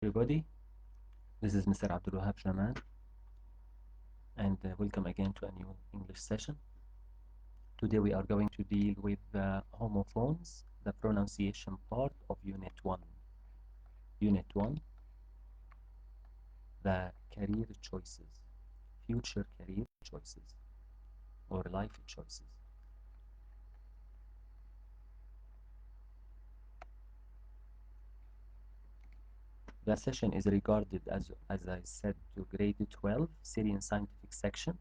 everybody. This is Mr. Abdulwahab Jamal, and welcome again to a new English session. Today we are going to deal with the homophones, the pronunciation part of Unit 1. Unit 1, the career choices, future career choices, or life choices. The session is regarded as I said, to grade 12, Syrian scientific section,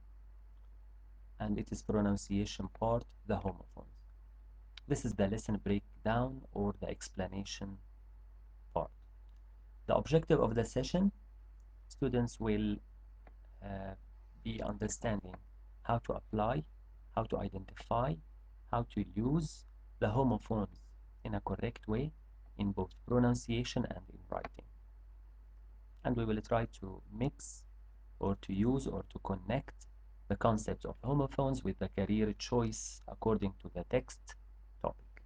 and it is pronunciation part, the homophones. This is the lesson breakdown or the explanation part. The objective of the session, students will be understanding how to apply, how to identify, how to use the homophones in a correct way in both pronunciation and in writing. And we will try to mix or to use or to connect the concepts of homophones with the career choice according to the text topic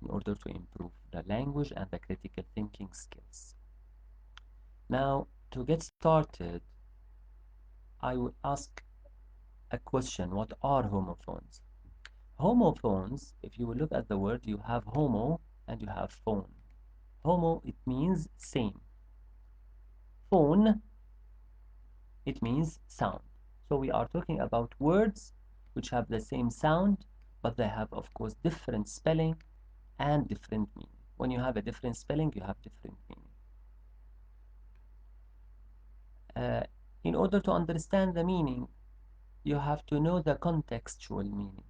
in order to improve the language and the critical thinking skills. Now, to get started, I will ask a question. What are homophones? Homophones, if you will look at the word, you have homo and you have phone. Homo, it means same. Phone, it means sound. So we are talking about words which have the same sound, but they have, of course, different spelling and different meaning. When you have a different spelling, you have different meaning. In order to understand the meaning, you have to know the contextual meaning.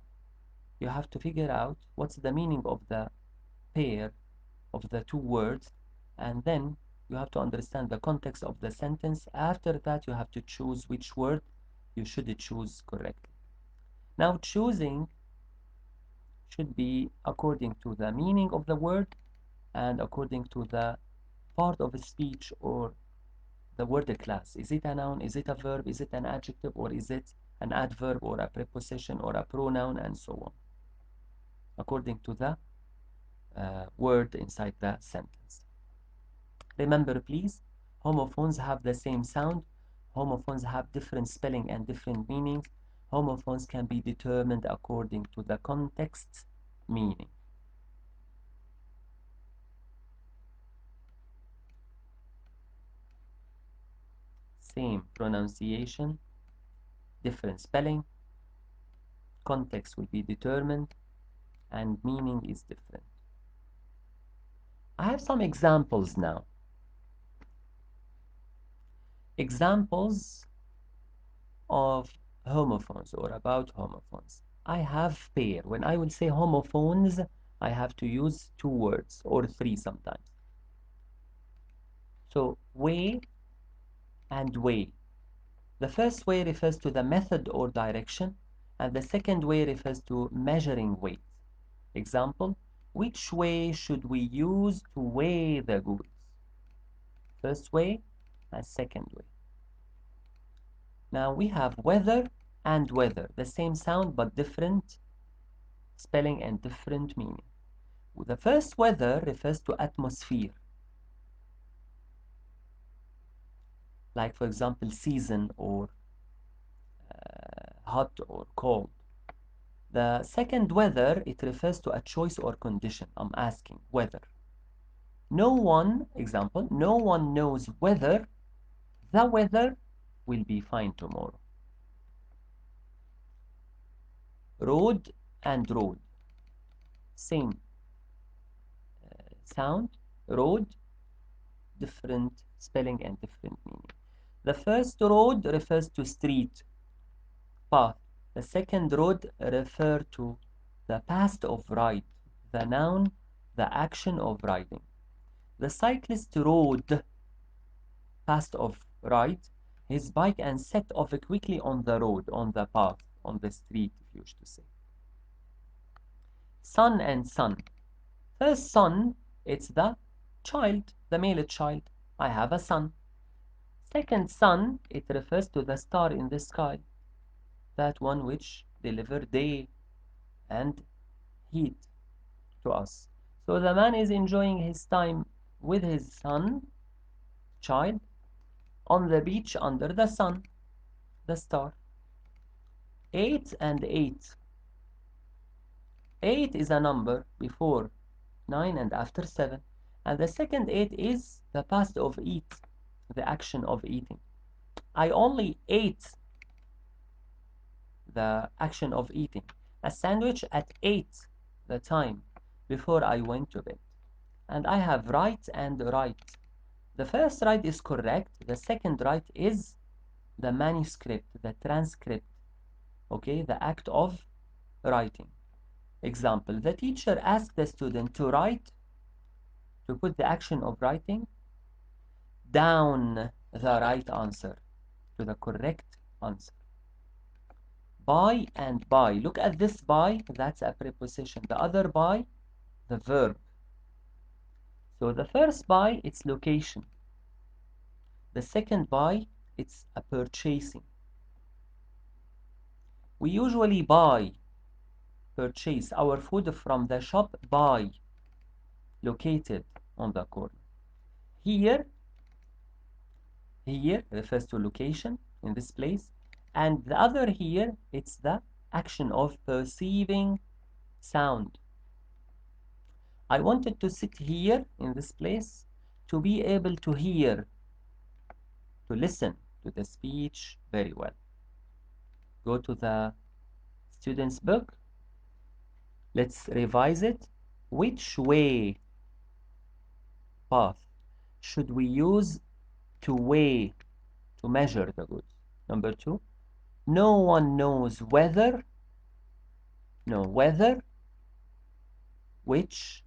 You have to figure out what's the meaning of the pair of the two words, and then you have to understand the context of the sentence. After that, you have to choose which word you should choose correctly. Now, choosing should be according to the meaning of the word and according to the part of a speech or the word class. Is it a noun? Is it a verb? Is it an adjective? Or is it an adverb or a preposition or a pronoun, and so on, according to the word inside the sentence. Remember, please, homophones have the same sound. Homophones have different spelling and different meanings. Homophones can be determined according to the context meaning. Same pronunciation, different spelling, context will be determined, and meaning is different. I have some examples now. Examples of homophones or about homophones. I have pair. When I will say homophones, I have to use two words or three sometimes. So way and way. The first way refers to the method or direction, and the second way refers to measuring weight. Example, which way should we use to weigh the goods? First way and second way. Now we have weather and weather, the same sound but different spelling and different meaning. The first weather refers to atmosphere, like for example season or hot or cold. The second weather, it refers to a choice or condition. I'm asking whether. No one, example, no one knows whether the weather will be fine tomorrow. Road and road, same sound. Road, different spelling and different meaning. The first road refers to street, path. The second road refers to the past of ride, the noun, the action of riding. The cyclist rode past of ride his bike and set off quickly on the road, on the path, on the street, if you wish to say. Son and son. First son, it's the child, the male child. I have a son. Second son, it refers to the star in the sky, that one which delivers day and heat to us. So the man is enjoying his time with his son, child, on the beach under the sun, the star. 8 and 8. 8 is a number before 9 and after 7. And the second 8 is the past of eat, the action of eating. I only ate the action of eating a sandwich at 8, the time before I went to bed. And I have right and right. The first right is correct. The second right is the manuscript, the transcript, okay, the act of writing. Example, the teacher asked the student to write, to put the action of writing down the right answer, to the correct answer. By and by. Look at this by, that's a preposition. The other by, the verb. So the first by, it's location. The second by, it's a purchasing. We usually buy, purchase our food from the shop by, located on the corner. Here refers to location in this place. And the other here, it's the action of perceiving sound. I wanted to sit here in this place to be able to hear, to listen to the speech very well. Go to the student's book. Let's revise it. Which way, path, should we use to weigh, to measure the goods? Number 2, no one knows whether, no, whether, which,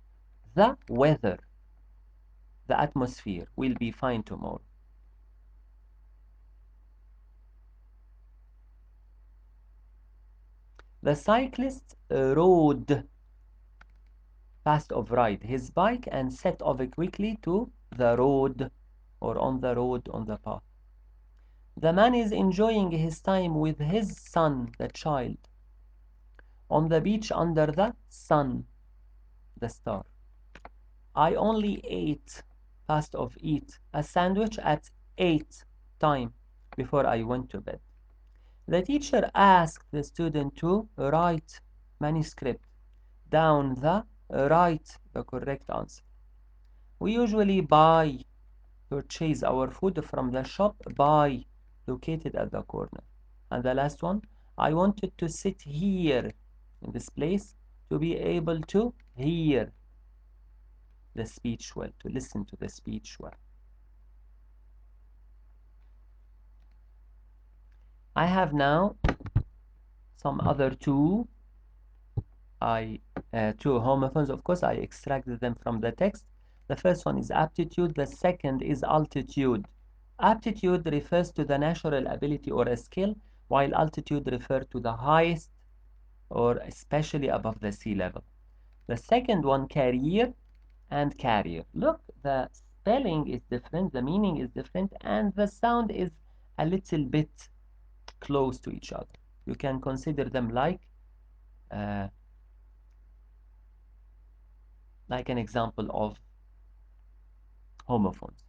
the weather, the atmosphere will be fine tomorrow. The cyclist rode, past of ride, his bike and set off quickly to the road, or on the road, on the path. The man is enjoying his time with his son, the child, on the beach under the sun, the star. I only ate, past of eat, a sandwich at 8 time before I went to bed. The teacher asked the student to write manuscript down the right, the correct answer. We usually buy, purchase our food from the shop by, located at the corner. And the last one, I wanted to sit here in this place to be able to hear the speech well, to listen to the speech well. I have now some other two homophones. Of course, I extracted them from the text. The first one is aptitude. The second is altitude. Aptitude refers to the natural ability or a skill, while altitude refers to the highest or especially above the sea level. The second one, career and carrier. Look, the spelling is different, the meaning is different, and the sound is a little bit close to each other. You can consider them like an example of homophones.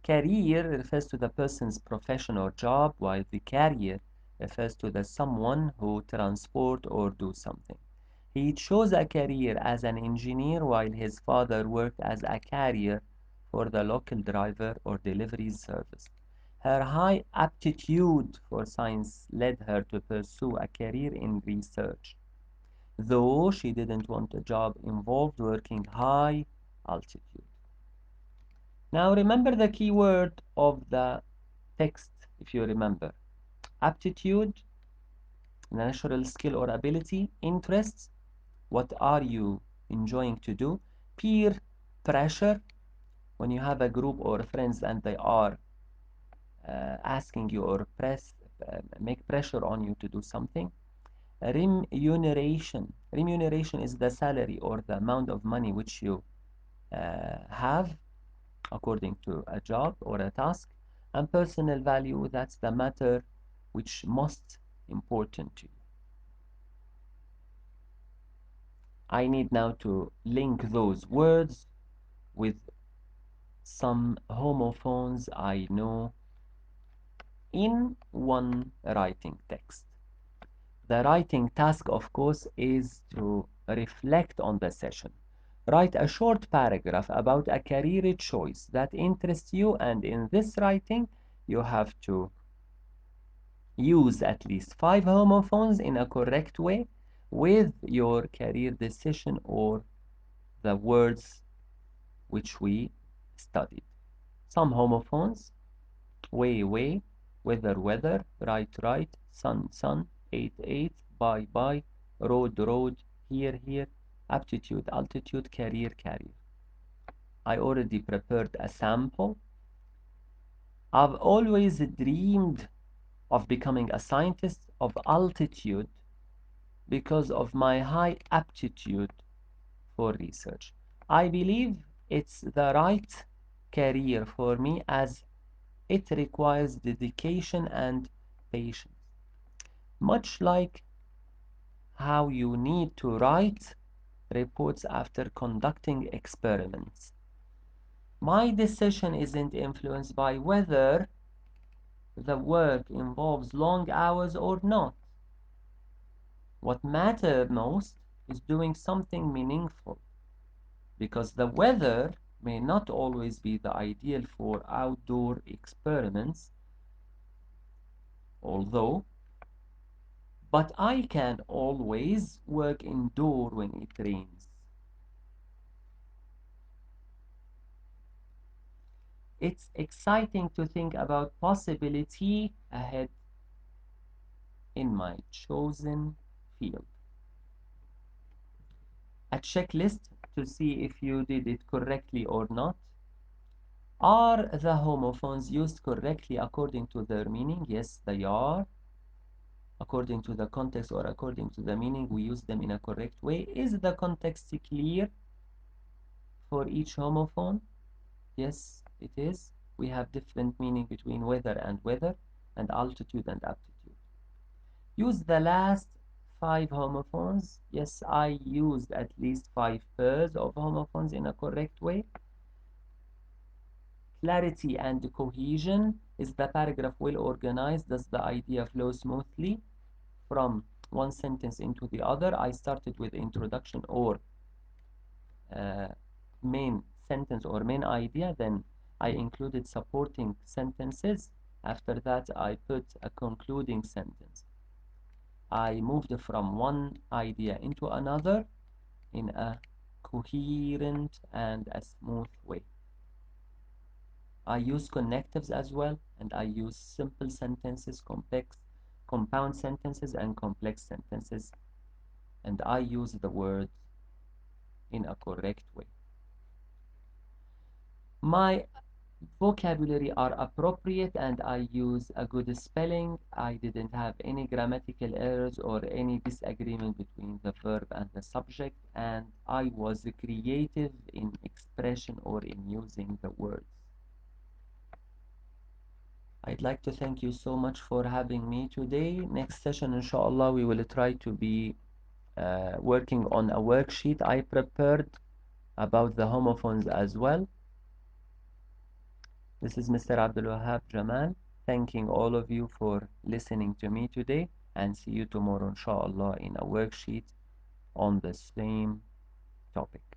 Career refers to the person's profession or job, while the carrier refers to the someone who transport or do something. He chose a career as an engineer while his father worked as a carrier for the local driver or delivery service. Her high aptitude for science led her to pursue a career in research, though she didn't want a job involved working high altitude. Now remember the key word of the text, if you remember. Aptitude, natural skill or ability, interests, what are you enjoying to do, peer pressure, when you have a group or friends and they are asking you or make pressure on you to do something. Remuneration. Remuneration is the salary or the amount of money which you have according to a job or a task. And personal value, that's the matter which most important to you. I need now to link those words with some homophones I know in one writing text. The writing task, of course, is to reflect on the session. Write a short paragraph about a career choice that interests you, and in this writing, you have to use at least 5 homophones in a correct way with your career decision or the words which we studied. Some homophones: way, way, weather, weather, right, right, sun, sun, 8, 8, bye, bye, road, road, here, here, aptitude, altitude, career, career. I already prepared a sample. I've always dreamed of becoming a scientist of altitude because of my high aptitude for research. I believe it's the right career for me as it requires dedication and patience. Much like how you need to write reports after conducting experiments. My decision isn't influenced by whether the work involves long hours or not. What matters most is doing something meaningful, because the weather may not always be the ideal for outdoor experiments, although, but I can always work indoor when it rains. It's exciting to think about possibility ahead in my chosen field. A checklist to see if you did it correctly or not. Are the homophones used correctly according to their meaning? Yes, they are. According to the context or according to the meaning, we use them in a correct way. Is the context clear for each homophone? Yes, it is. We have different meaning between weather and altitude and aptitude. Use the last 5 homophones. Yes, I used at least 5 pairs of homophones in a correct way. Clarity and cohesion. Is the paragraph well organized? Does the idea flow smoothly from one sentence into the other? I started with introduction or main sentence or main idea, then I included supporting sentences. After that, I put a concluding sentence. I moved from one idea into another in a coherent and a smooth way. I use connectives as well, and I use simple sentences, compound sentences, and complex sentences, and I use the words in a correct way. My vocabulary are appropriate and I use a good spelling. I didn't have any grammatical errors or any disagreement between the verb and the subject, and I was creative in expression or in using the words. I'd like to thank you so much for having me today. Next session, inshallah, we will try to be working on a worksheet I prepared about the homophones as well. This is Mr. Abdul Wahab Jamal, thanking all of you for listening to me today, and see you tomorrow, inshallah, in a worksheet on the same topic.